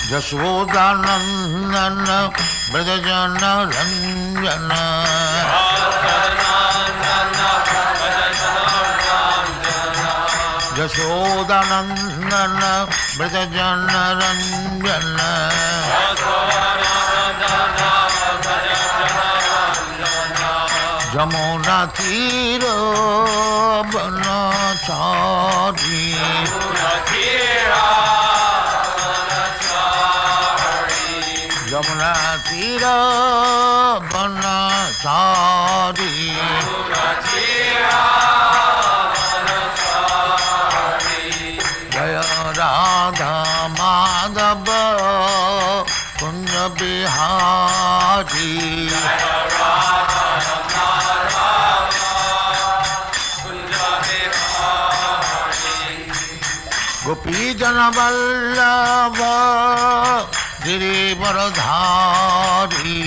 Jashodanandana Brajajana Ranjana Jashodanandana Brajajana Ranjana Jamuna Tira Banachari Jamuna Tira Banachari Jaya Radha Madhava Kunja Bihari Gopi Jana Vallabha Girivaradhari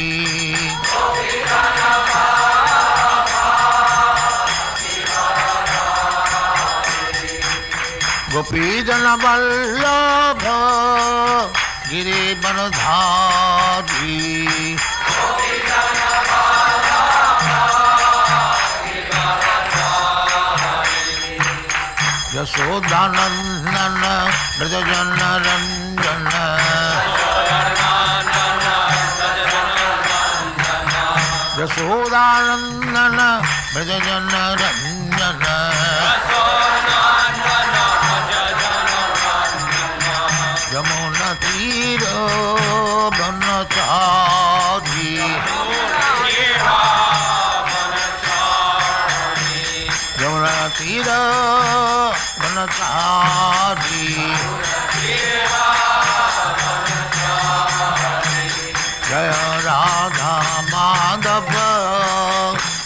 Gopi Jana Vallabha Girivaradhari Yashodanandana Brajajana Ranjana Yashodanandana Brajajana Ranjana Yamuna Tira Banachari Yamuna Tira Banachari Jaya Radha Madhava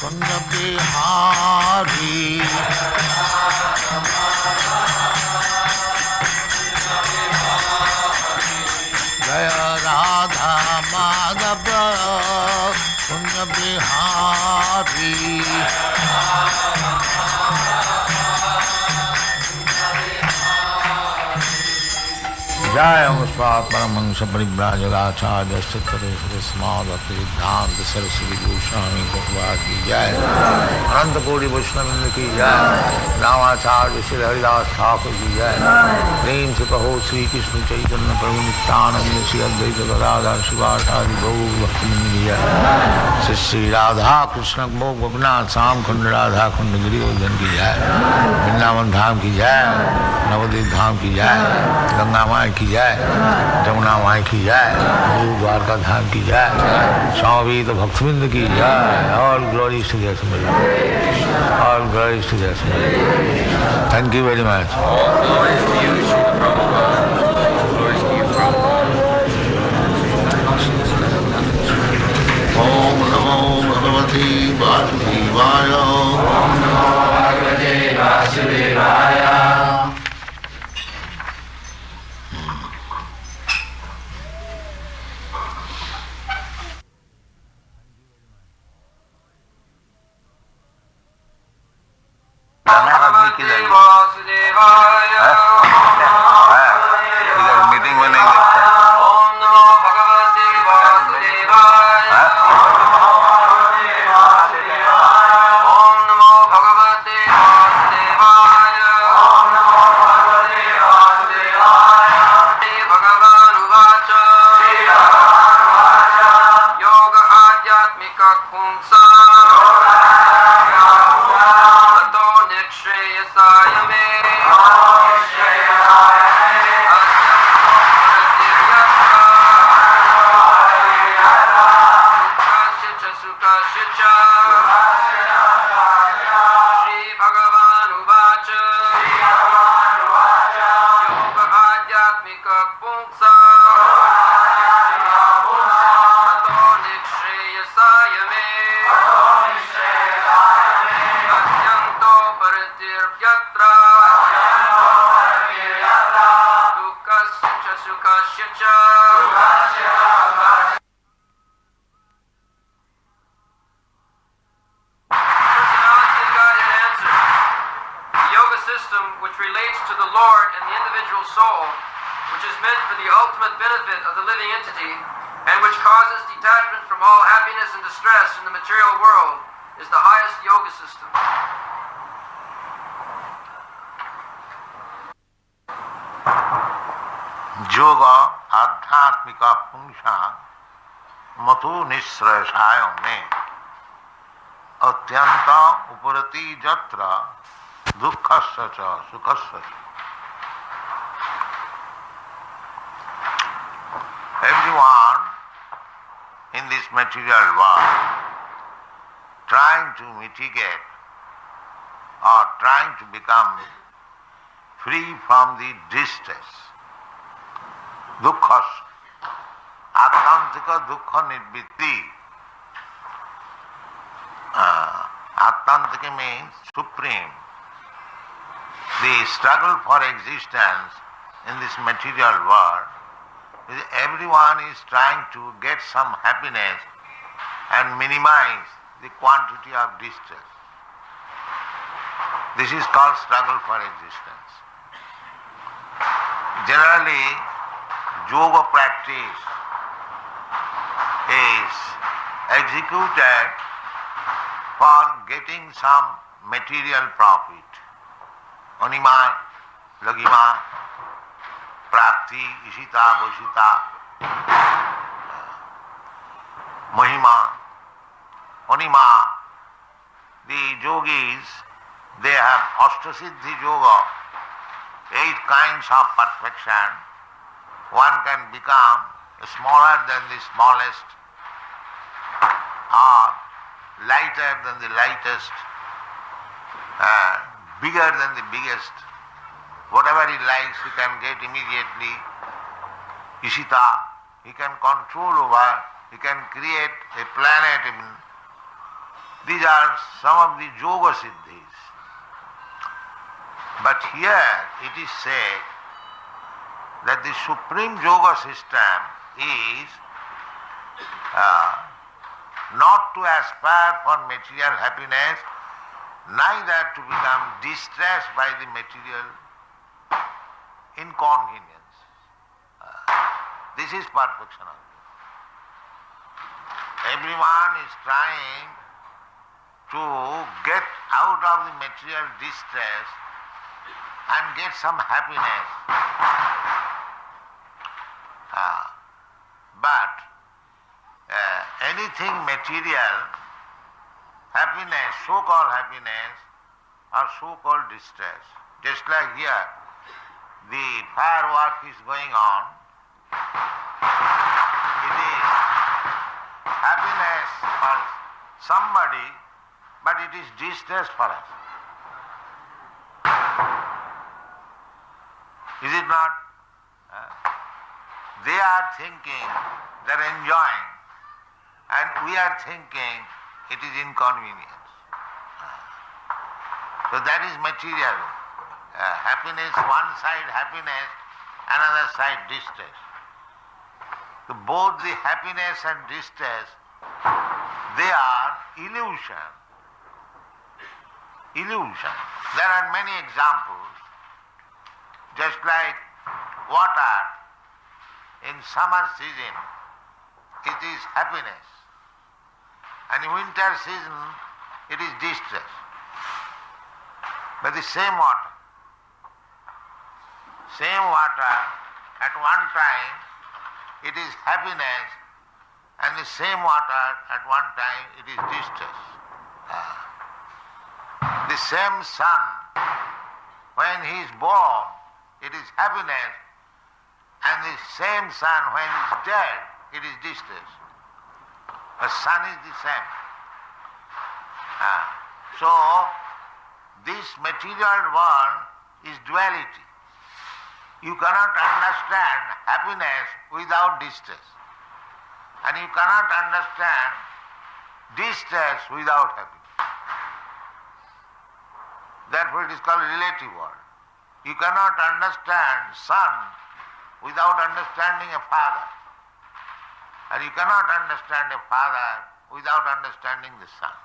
Kunja Bihari Jaya Radha Madhava Kunja Bihari Jaya Muspat Paramahansa Parivrajagacharya Sattare Sarasmadhati Siddhanta Saraswati Goswami Prabhupada ki Jai Ananta Kodi Vaishnavrinda ki Jai Ramacharya Shri Haridas Thakur ki Jai Prem se kaho Sri Krishna Chaitanya Prabhu Nityananda Shri Advaita Gadadhar Shivasadi Gaur Bhaktivinoda ki Jai Shri Shri Radha Krishna Bhog Bhagnath Sam Khand Radha Khand Giri Godhan ki Jai Vrindavan Dham ki Jai Navadvip Dham ki Jai Ganga Mai की जाए जमुना माई की जाए गुरु द्वारका धाम की जाए स्वामी तो भक्तविंद की जाए ऑल ग्लोरी टू देयर सिमर ऑल ग्लोरी टू देयर सिमर thank you very much all glories to you Srila Prabhupada glories to you Prabhupada ओम नमो भगवते वासुदेवाय ओम नमो भगवते वासुदेवाय मीटिंग में नहीं देखता ओम नमो भगवते वासुदेवाय ओम नमो भगवते वासुदेवाय ओम नमो भगवते वासुदेवाय श्री भगवान उवाच योग आध्यात्मिक पुंसा ततो निश्रेयसाय मे relates to the Lord and the individual soul, which is meant for the ultimate benefit of the living entity, and which causes detachment from all happiness and distress in the material world, is the highest yoga system. Yoga adhyatmika punsha mato nisrayasaya me atyanta uparati jatra dukkhasya cha sukhasya. Everyone in this material world trying to mitigate or trying to become free from the distress, dukkhas, attantika dukkha nirvitti. Attantika means supreme. The struggle for existence in this material world, everyone is trying to get some happiness and minimize the quantity of distress. This is called struggle for existence. Generally, yoga practice is executed for getting some material profit. Anima, lagima, prapti, ishita, boshita, mahima, anima. The yogis, they have Ashtasiddhi yoga, 8 kinds of perfection. One can become smaller than the smallest, or lighter than the lightest, bigger than the biggest. Whatever he likes, he can get immediately. Ishita, he can control over, he can create a planet even. These are some of the yoga siddhis. But here it is said that the supreme yoga system is not to aspire for material happiness, neither to become distressed by the material inconvenience. This is perfection of yoga. Everyone is trying to get out of the material distress and get some happiness. But anything material, happiness, so-called happiness or so-called distress, just like here, the firework is going on, it is happiness for somebody, but it is distress for us. Is it not? They are thinking they are enjoying, and we are thinking it is inconvenience. So that is material. Happiness, one side happiness, another side distress. So both the happiness and distress, they are illusion. Illusion. There are many examples. Just like water in summer season, it is happiness. And in winter season, it is distress. But the same water at one time, it is happiness, and the same water at one time, it is distress. The same sun, when he is born, it is happiness, and the same sun, when he is dead, it is distress. The sun is the same. So, this material world is duality. You cannot understand happiness without distress. And you cannot understand distress without happiness. Therefore it is called relative world. You cannot understand son without understanding a father. And you cannot understand a father without understanding the son.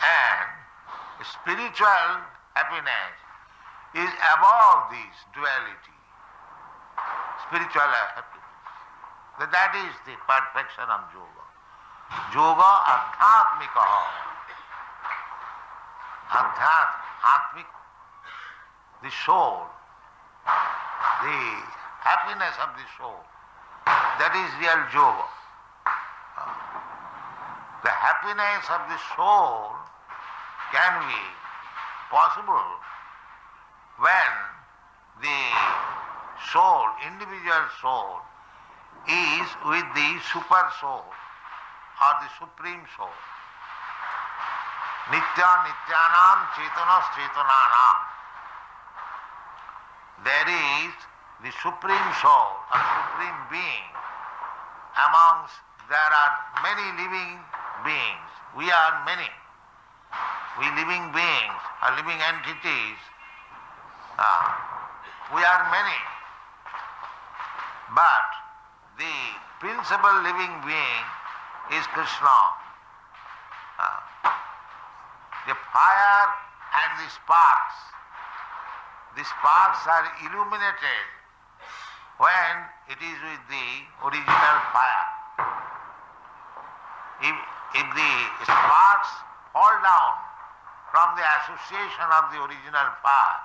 And spiritual happiness is above this duality, spiritual happiness. That is the perfection of yoga. Yoga adhyatmika. Atmik, the soul, the happiness of the soul. That is real yoga. The happiness of the soul can be possible when the soul, individual soul, is with the super soul or the supreme soul. Nitya nityanam chetanas chetananam. There is the supreme soul or supreme being. There are many living beings. We are many. We living beings or living entities. We are many. But the principal living being is Krishna. The fire and the sparks are illuminated when it is with the original fire. If the sparks fall down from the association of the original fire,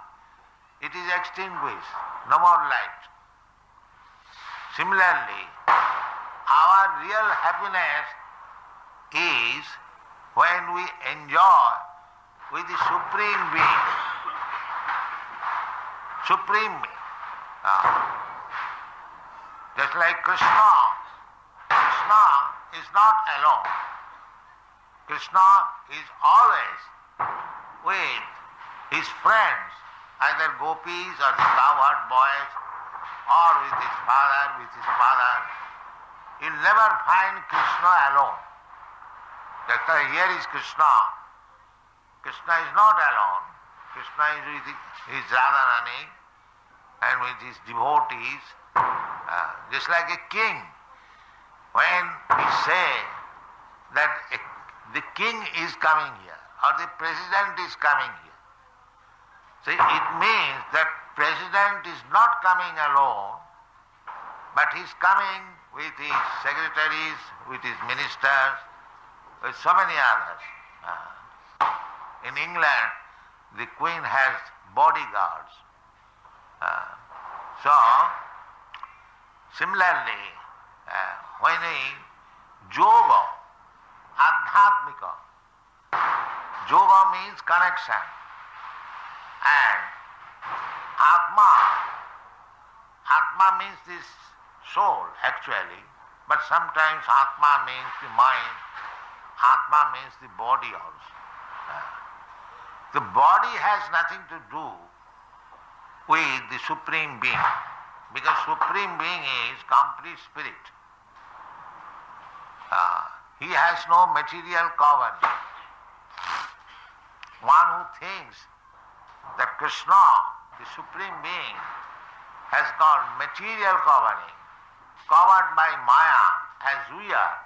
it is extinguished, no more light. Similarly, our real happiness is when we enjoy with the Supreme Being. Supreme Being. Just like Krishna. Krishna is not alone. Krishna is always with his friends, either gopis or the cowherd boys, or with his father. You'll never find Krishna alone. That's why here is Krishna. Krishna is not alone. Krishna is with his Radharani and with his devotees, just like a king. When we say that the king is coming here or the president is coming here, so it means that president is not coming alone, but he's coming with his secretaries, with his ministers, with so many others. In England, the Queen has bodyguards. So, similarly, when yoga, adhyatmika, yoga means connection, and atma means this soul actually, but sometimes atma means the mind, atma means the body also. The body has nothing to do with the Supreme Being, because Supreme Being is complete spirit. He has no material covering. One who thinks that Krishna, the Supreme Being, has got material covering, covered by Maya, as we are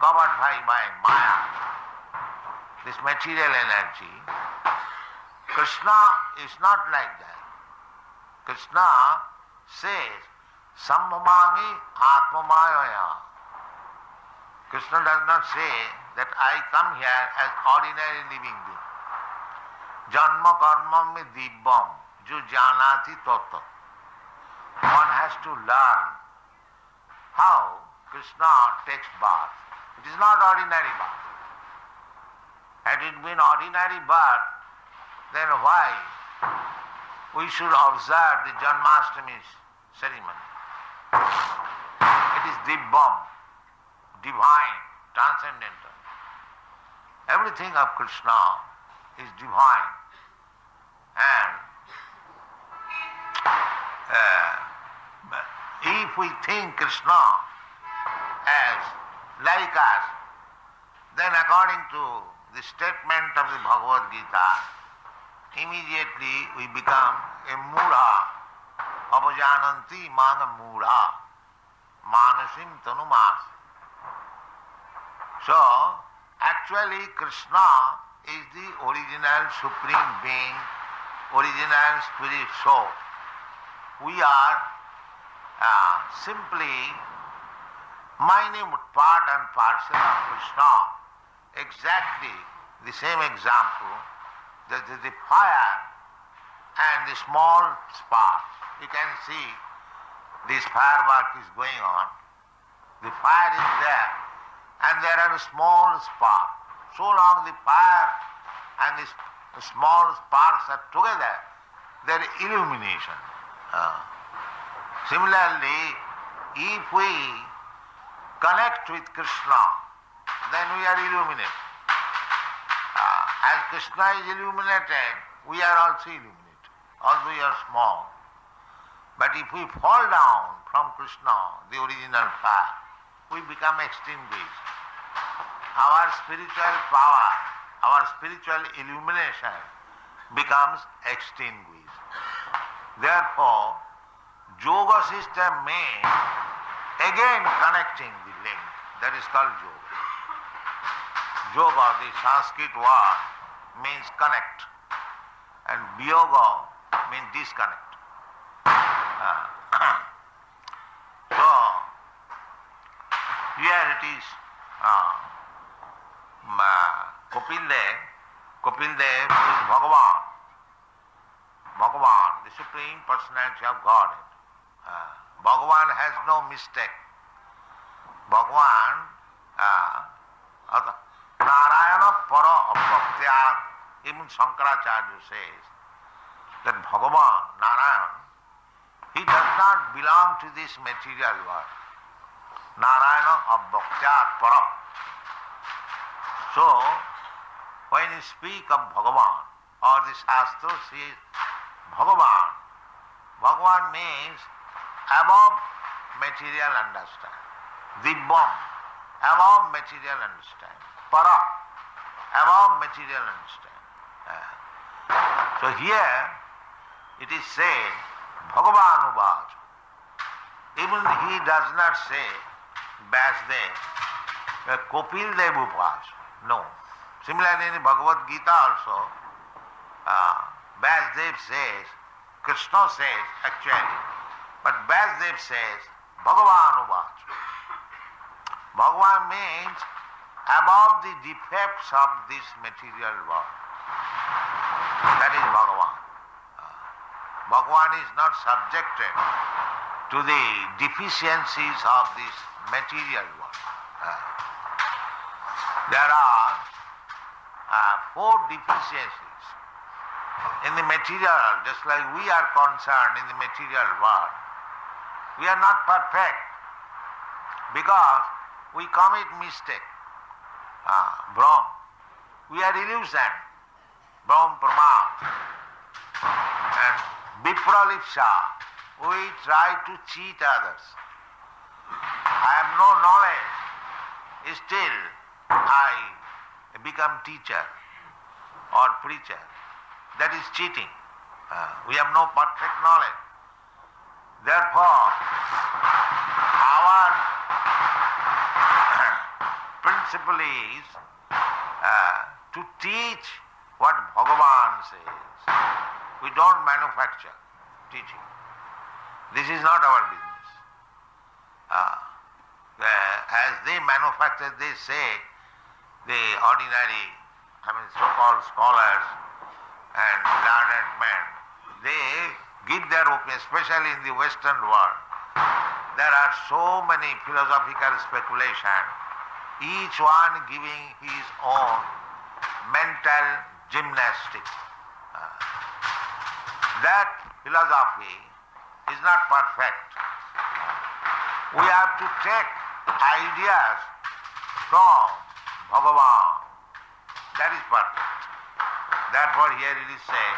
covered by Maya, this material energy. Krishna is not like that. Krishna says, Sambhamami Atmamayaya. Krishna does not say that I come here as ordinary living being. Janma karma me dibbam, jo janati tatta. One has to learn how Krishna takes birth. It is not ordinary birth. Had it been ordinary birth, then why we should observe the Janmashtami ceremony? It is dibbam, divine, transcendental. Everything of Krishna is divine. And if we think Krishna as like us, then according to the statement of the Bhagavad Gita, immediately we become a mudha, apajananti mana mudha, manasim tanumas. So, actually Krishna is the original Supreme Being original spirit soul. We are simply minute part and parcel of Krishna. Exactly the same example, the fire and the small spark. You can see this firework is going on. The fire is there and there are small sparks. So long the fire and the small sparks are together, there is illumination. Similarly, if we connect with Krishna, then we are illuminated. As Krishna is illuminated, we are also illuminated, although we are small. But if we fall down from Krishna, the original fire, we become extinguished. Our spiritual power, our spiritual illumination becomes extinguished. Therefore, yoga system means again connecting the link. That is called yoga. Yoga, the Sanskrit word, means connect, and viyoga means disconnect. So, here it is Kapil Dev is Bhagavan. Bhagavan, the Supreme Personality of Godhead. Bhagavan has no mistake. Bhagavan, Narayana Para Abhaktya, even Shankaracharya says that Bhagavan, Narayan, he does not belong to this material world. Narayana Abhaktya Para. So, when you speak of Bhagavan, or the Shastra says Bhagavan, Bhagavan means above material understanding. Dibbam, above material understanding. Para, above material understanding. So here it is said, Bhagavan Uvacha. Even he does not say Vyasdev, Kapil Dev Uvacha. No. Similarly in Bhagavad Gita also, Vyasdev says, Krishna says actually, but Vyasdev says, Bhagavan Uvacha. Bhagavan means above the defects of this material world. That is Bhagavan. Bhagavan is not subjected to the deficiencies of this material world. There are 4 deficiencies in the material, just like we are concerned in the material world. We are not perfect because we commit mistake. Brahm. We are illusion. Brahm Pramad. And Vipralipsa. We try to cheat others. I have no knowledge. Still, I become teacher or preacher. That is cheating. We have no perfect knowledge. Therefore, our principle is to teach what Bhagavan says. We don't manufacture teaching. This is not our business. As they manufacture, they say, the ordinary, so-called scholars and learned men, they give their opinion, especially in the Western world. There are so many philosophical speculations, each one giving his own mental gymnastics. That philosophy is not perfect. We have to take ideas from Bhagavan. That is perfect. Therefore here it is said,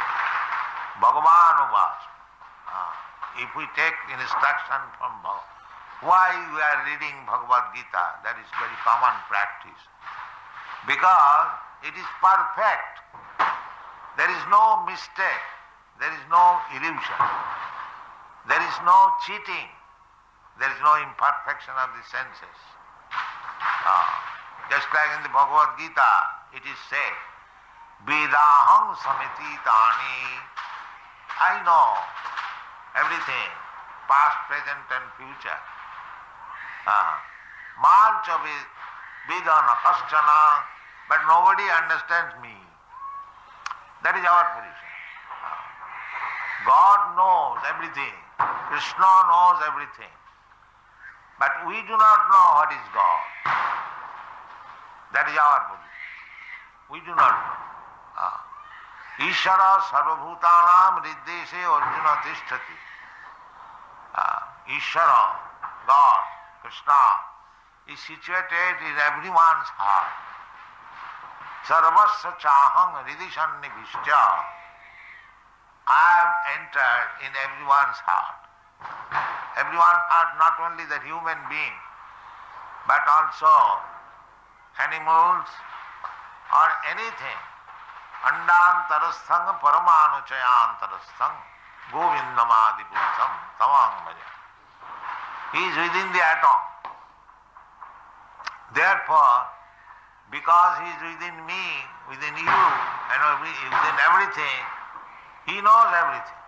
Bhagavan Uvacha. If we take instruction from Bhagavan, why we are reading Bhagavad Gita? That is very common practice. Because it is perfect. There is no mistake. There is no illusion. There is no cheating. There is no imperfection of the senses. Just like in the Bhagavad Gita, it is said, Vedaham samititani I know everything, past, present and future. Malcha vidana kaschana, but nobody understands me. That is our position. God knows everything. Krishna knows everything. But we do not know what is God. That is our position. We do not know. Ishara sarvabhutanam riddeshe arjuna tishtati. Ishara, God, Krishna, is situated in everyone's heart. Sarvasya chahang ridisannibhishya. I have entered in everyone's heart. Everyone's heart, not only the human being, but also animals or anything. Andantarasthang paramanuchayantarasthang govindamadi purusham tamang bhaja. He is within the atom. Therefore, because he is within me, within you, and within everything, he knows everything.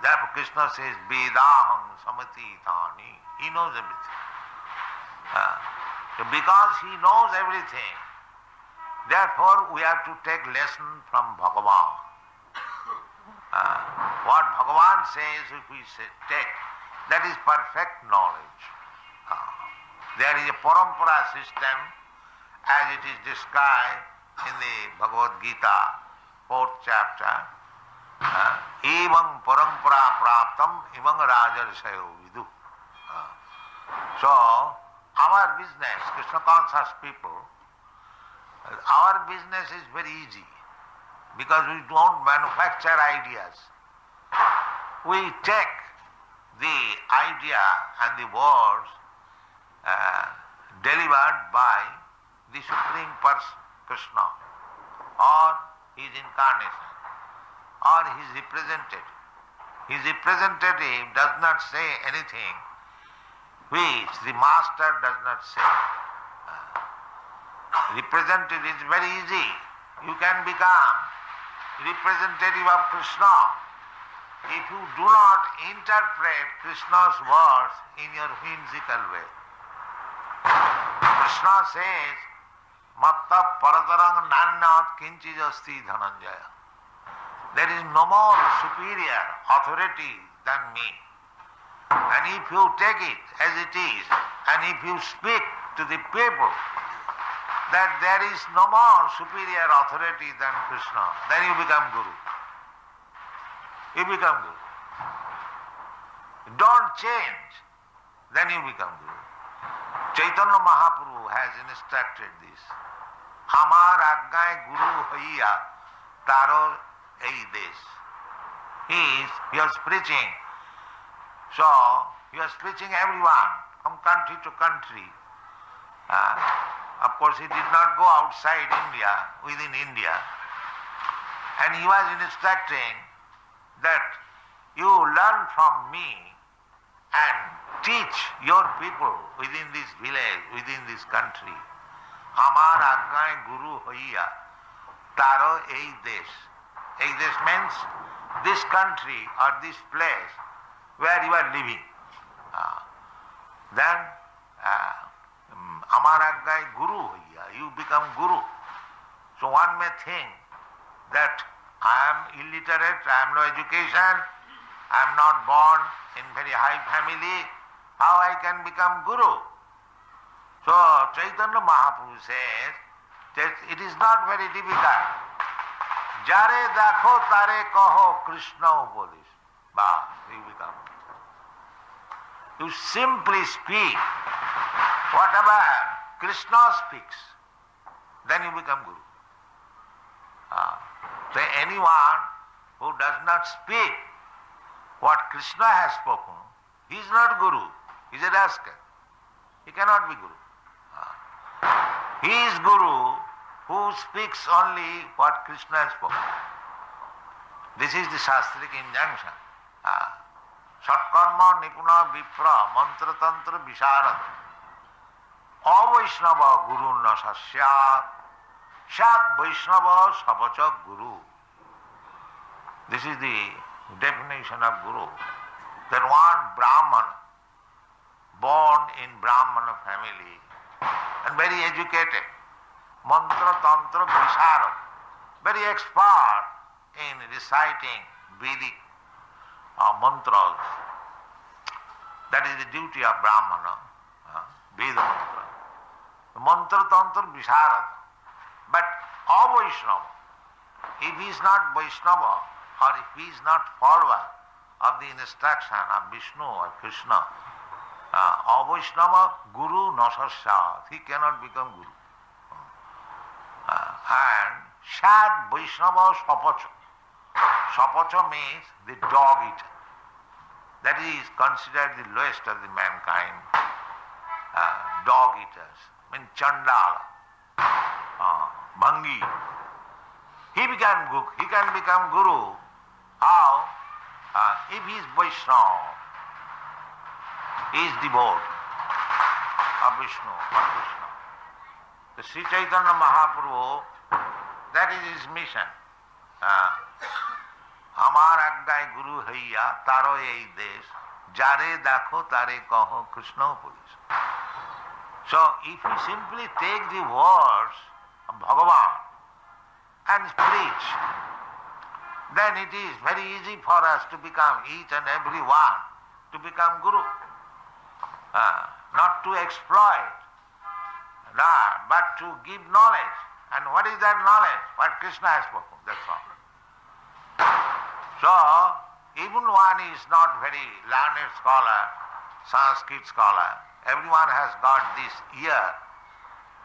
Therefore Krishna says, Vedaham samatitani. He knows everything. So because he knows everything, therefore we have to take lesson from Bhagavan. What Bhagavan says, if we take, that is perfect knowledge. There is a parampara system as it is described in the Bhagavad Gita, 4th chapter. Evam parampara praptam imam rajarsayo vidu. So, our business, Krishna conscious people, our business is very easy because we don't manufacture ideas. We take the idea and the words delivered by the Supreme Person, Krishna, or his incarnation, or his representative. His representative does not say anything which the master does not say. Representative is very easy. You can become representative of Krishna if you do not interpret Krishna's words in your whimsical way. Krishna says, Matta paradarang nanyat kinchijasti dhananjaya. There is no more superior authority than me. And if you take it as it is, and if you speak to the people that there is no more superior authority than Krishna, then you become Guru. You become Guru. Don't change, then you become Guru. Chaitanya Mahaprabhu has instructed this. Hamar agnay Guru haiya taro ei desh. He was preaching. So, he was preaching everyone from country to country. Of course, he did not go outside India, within India. And he was instructing that you learn from me and teach your people within this village, within this country. Amar agnay guru hoiya taro ei desh. Ei desh means this country or this place where you are living. Then Amar agnay guru hoiya, you become guru. So one may think that I am illiterate, I have no education, I am not born in very high family, how I can become guru? So Chaitanya Mahaprabhu says that it is not very difficult. Jare dakho tare kaho Krishna upadesh. Bah, you become. You simply speak whatever Krishna speaks, then you become guru. So anyone who does not speak what Krishna has spoken, he is not guru. He is a rascal. He cannot be guru. He is guru who speaks only what Krishna has spoken. This is the Shastric injunction. Satkarma nipuna vipra mantra tantra visharad avaishnava guru na sasyat shat vaishnava savacha guru. This is the definition of Guru. That one Brahman, born in Brahmana family and very educated, mantra, tantra, visharad, very expert in reciting Vedic mantras. That is the duty of Brahmana, Veda mantra. Mantra, tantra, visharad. But a Vaishnava, if he is not Vaishnava or if he is not follower of the instruction of Vishnu or Krishna, a Vaishnava Guru nasasya, he cannot become Guru. And Shad Vaishnava Sapacha. Sapacha means the dog eater. That is considered the lowest of the mankind. Dog eaters, mean Chandala, Bhangi. He can become Guru. How? If he is Vaishnava, he is devout of Vishnu or Krishna. The Sri Chaitanya Mahaprabhu, that is his mission. আমার আজ্ঞায় গুরু হইয়া তারও এই দেশ যারে দেখো তারে কহ কৃষ্ণ পুরুষ. So if we simply take the words of Bhagavan and preach, then it is very easy for us to become, each and every one, to become Guru. Not to exploit, but to give knowledge. And what is that knowledge? What Krishna has spoken, that's all. So, even one is not very learned scholar, Sanskrit scholar, everyone has got this ear.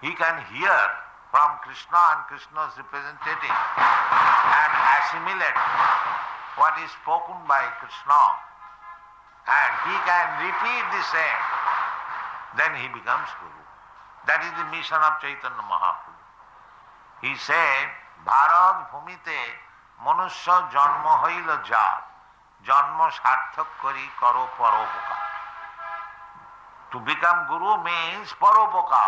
He can hear from Krishna and Krishna's representative and assimilate what is spoken by Krishna, and he can repeat the same. Then he becomes Guru. That is the mission of Chaitanya Mahaprabhu. He said, Bharat Bhumite Manusya Janma Hoila Jat Janma Sarthak Kari Karo Paropoka. To become Guru means Paropoka.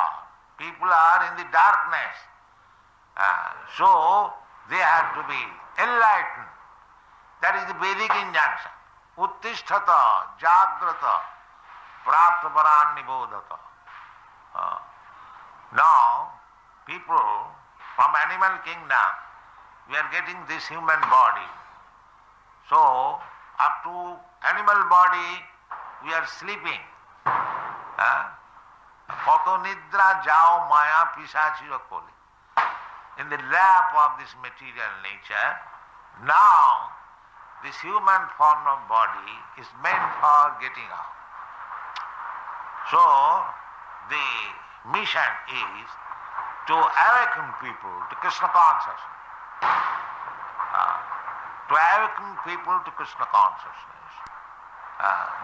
People are in the darkness. So they have to be enlightened. That is the Vedic injunction. Uttisthata, Jagrata, Praptaparan Nibodhata. Now, people from animal kingdom, we are getting this human body. So, up to animal body, we are sleeping. Koto nidra jao maya pisachira kole. In the lap of this material nature, now this human form of body is meant for getting out. So, the mission is to awaken people to Krishna consciousness. To awaken people to Krishna consciousness.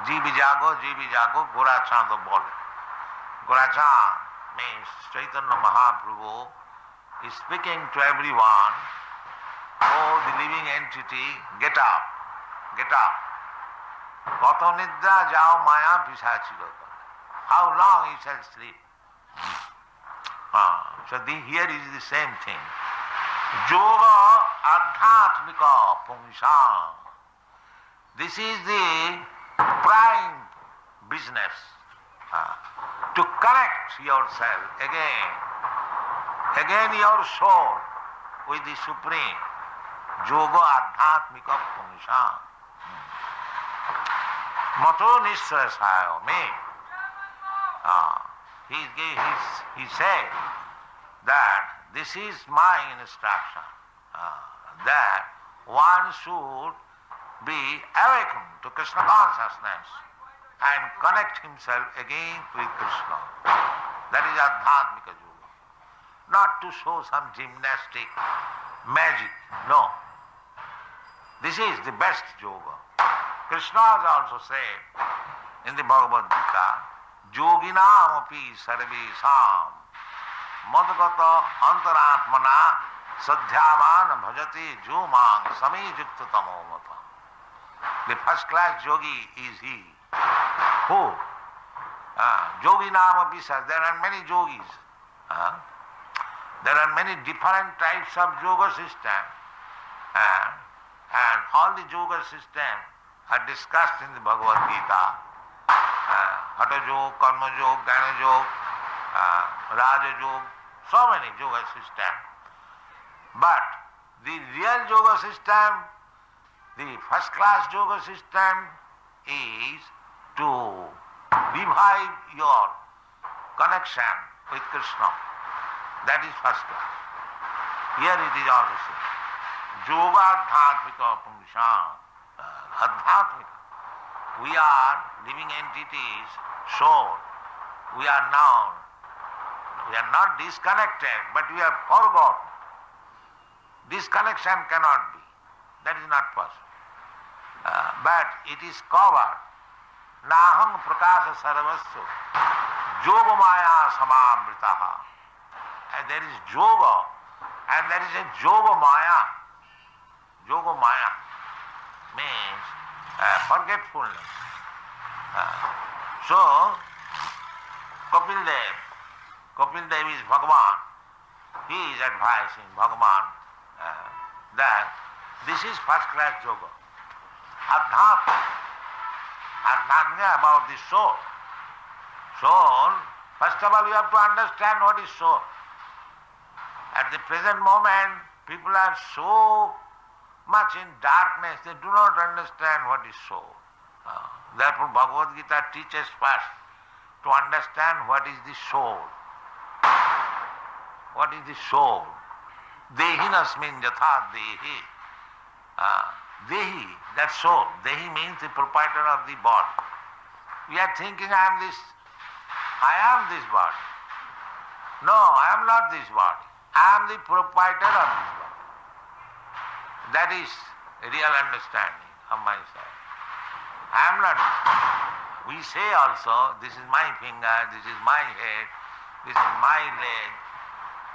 Jivi jago, Gora Chand bole. Gora Chand means Chaitanya Mahaprabhu is speaking to everyone, oh the living entity, get up, get up. Koto nidra jao maya pisachiro. How long he shall sleep? So here is the same thing. Yoga adhyatmika pungsam. This is the prime business. To connect yourself again your soul with the Supreme. Yoga adhyatmika pungsam. Mato nisrasayo me. He said that this is my instruction, that one should be awakened to Krishna consciousness and connect himself again with Krishna. That is Adhyatmika Yoga. Not to show some gymnastic magic, no. This is the best yoga. Krishna has also said in the Bhagavad Gita, Yoginam api sarvesam madgata antaratmana sadhyavan bhajati jomang samijukta tamomata. The first class yogi is he who Yoginam api sarvesam. There are many yogis. There are many different types of yoga system. And all the yoga system are discussed in the Bhagavad Gita. Hatha Yoga, Karma Yoga, Jnana Yoga, Raja Yoga, so many yoga systems. But the real yoga system, the first class yoga system is to revive your connection with Krishna. That is first class. Here it is also said. Yoga Adhyatmika Pungsam. Adhyatmika. We are living entities, soul. We are now, we are not disconnected, but we are forgotten. Disconnection cannot be. That is not possible. But it is covered. Nahang prakasa sarvasya yoga maya samamritaha. And there is yoga and there is a yoga maya. Yoga maya means forgetfulness. So, Kapil Dev is Bhagavan. He is advising Bhagavan that this is first class yoga. Adhyatma about the soul. Soul, first of all you have to understand what is soul. At the present moment, people are so much in darkness, they do not understand what is soul. Therefore Bhagavad Gita teaches first to understand what is the soul. What is the soul? Dehinasmin yatha dehi. Dehi, that soul. Dehi means the proprietor of the body. We are thinking I am this body. No, I am not this body. I am the proprietor of this body. That is a real understanding of myself. I am not. We say also, this is my finger, this is my head, this is my leg.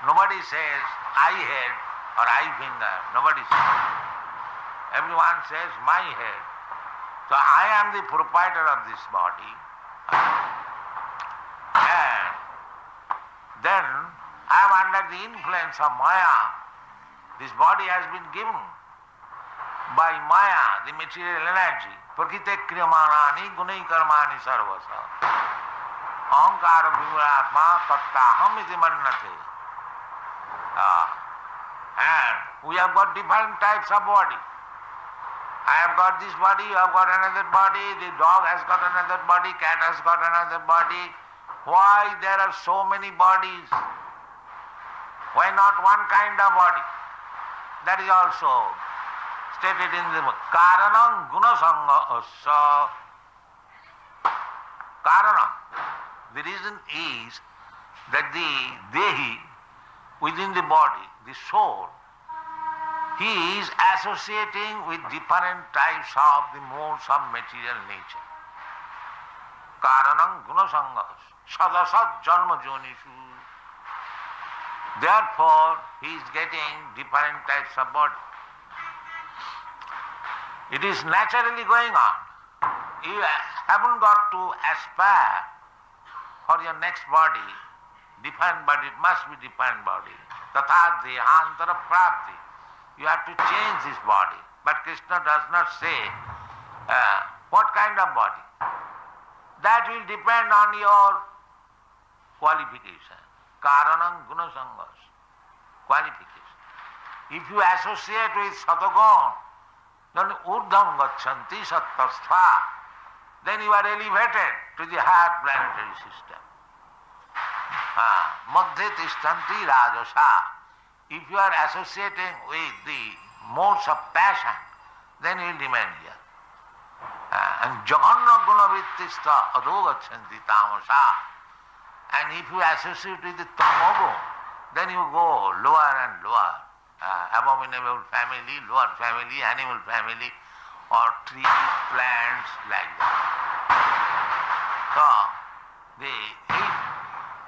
Nobody says I head or I finger. Nobody says. Everyone says my head. So I am the proprietor of this body. And then I am under the influence of Maya. This body has been given by Maya, the material energy. Prakite kriyamanani gunai karmani sarvasa. Ahankara vimuratma tattaham iti mannate. And we have got different types of body. I have got this body, you have got another body, the dog has got another body, cat has got another body. Why there are so many bodies? Why not one kind of body? That is also stated in the book. Karanam gunasanga asa. Karanam. The reason is that the dehi within the body, the soul, he is associating with different types of the modes of material nature. Karanam gunasanga sadasat janma jonishu. Therefore, he is getting different types of body. It is naturally going on. You haven't got to aspire for your next body, different body, it must be different body. Tatha dehantara prapti. You have to change this body. But Krishna does not say what kind of body. That will depend on your qualification. Karanam gunasangas. Qualification. If you associate with Satagun, then urdham gachanti sattastha. Then you are elevated to the higher planetary system. Madhya tishtanti rajasa. If you are associating with the modes of passion, then you will remain here. And jaganna gunavittista adogachanti tamasa. And if you associate with the tamogun, then you go lower and lower. Abominable family, lower family, animal family, or trees, plants, like that. So, the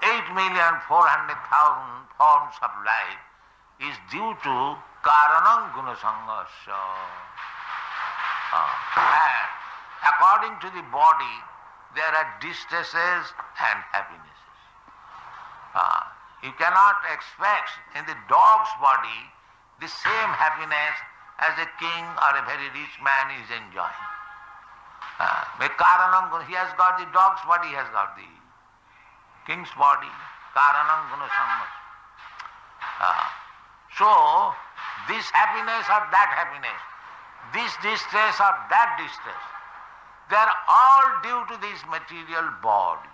8,400,000 forms of life is due to karanam gunasangasya. And according to the body, there are distresses and happinesses. You cannot expect in the dog's body the same happiness as a king or a very rich man is enjoying. Karanam, he has got the dog's body, he has got the king's body. Karanam guna sammas. So, this happiness or that happiness, this distress or that distress, they are all due to this material body.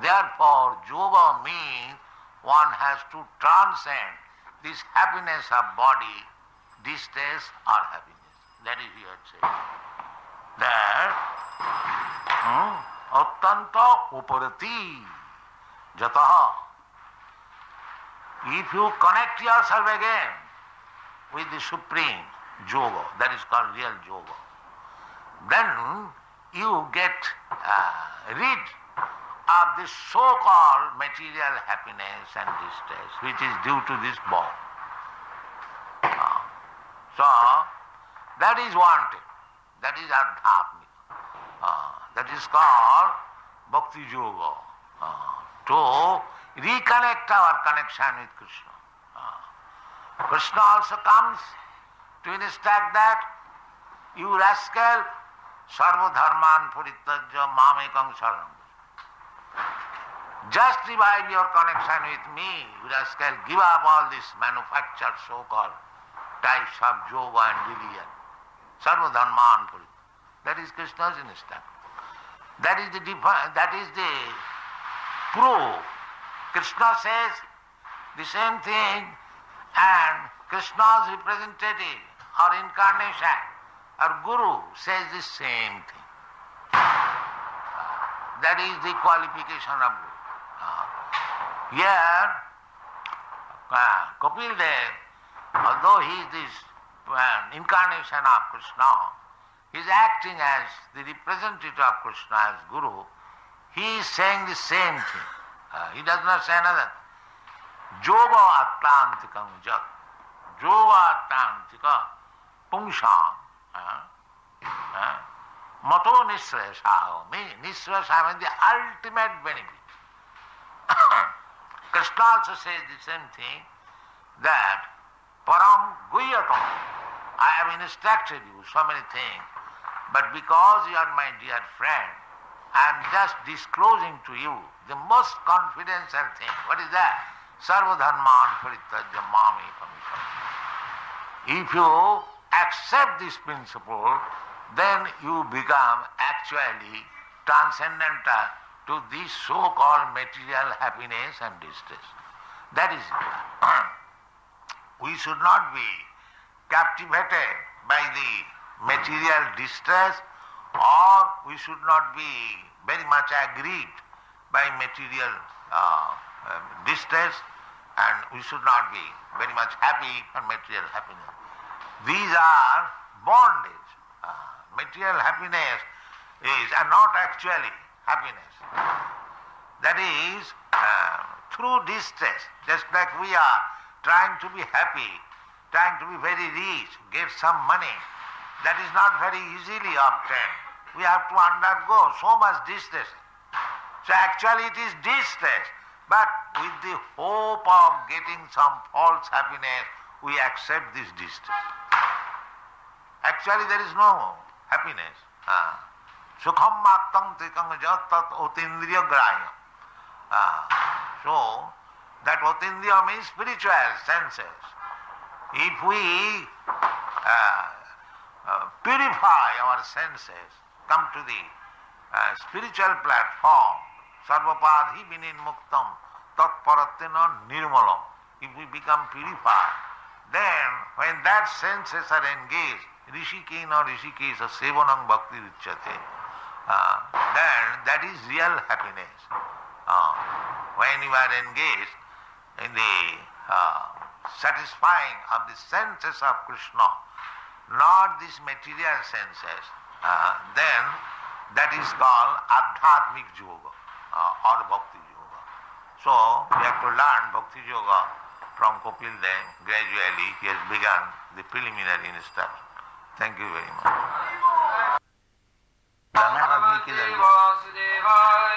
Therefore, yoga means one has to transcend this happiness of body, distress or happiness. That is here said. That attanta uparati jataha. If you connect yourself again with the Supreme Yoga, that is called real Yoga, then you get rid of this so-called material happiness and distress which is due to this body. So, that is wanted. That is adhyatmika. That is called Bhakti Yoga. To reconnect our connection with Krishna. Krishna also comes to instruct that, you rascal, sarva dharman parityajya mamekam sharanam. Just revive your connection with me, you rascal, give up all this manufactured so-called types of yoga and religion. Sarva dharman parityajya. That is Krishna's instruction. That is the proof. Krishna says the same thing, and Krishna's representative or incarnation or Guru says the same thing. That is the qualification of Guru. Here, Kapil Dev, although he is this incarnation of Krishna, he is acting as the representative of Krishna as Guru. He is saying the same thing. He does not say another. Yoga atlantikam jat. Yoga atlantika pungsam. Mato nisrasha. Nisrasha means the ultimate benefit. Krishna also says the same thing, that param guyatam. I have instructed you so many things, but because you are my dear friend, I am just disclosing to you the most confidential thing. What is that? Sarva dharman parityajya mamekam sharanam. If you accept this principle, then you become actually transcendental to this so-called material happiness and distress. That is it. We should not be captivated by the material distress, or we should not be very much aggrieved by material distress, and we should not be very much happy for material happiness. These are bondage. Material happiness is not actually happiness. That is through distress. Just like we are trying to be happy, trying to be very rich, get some money, that is not very easily obtained. We have to undergo so much distress. So actually it is distress, but with the hope of getting some false happiness, we accept this distress. Actually there is no happiness. Sukham mattam trikam jat tat otindriya grahya. So that otindriya means spiritual senses. If we purify our senses, come to the spiritual platform, sarvapadhi vinin muktam tat paratena nirmalam. If we become purified, then when that senses are engaged, rishikena rishikesa sevanam bhakti richate, then that is real happiness. When you are engaged in the satisfying of the senses of Krishna, not these material senses, then that is called adhyatmic yoga or bhakti yoga. So we have to learn bhakti yoga from Kapil Dev. Gradually he has begun the preliminary instruction. Thank you very much. Vasudevaya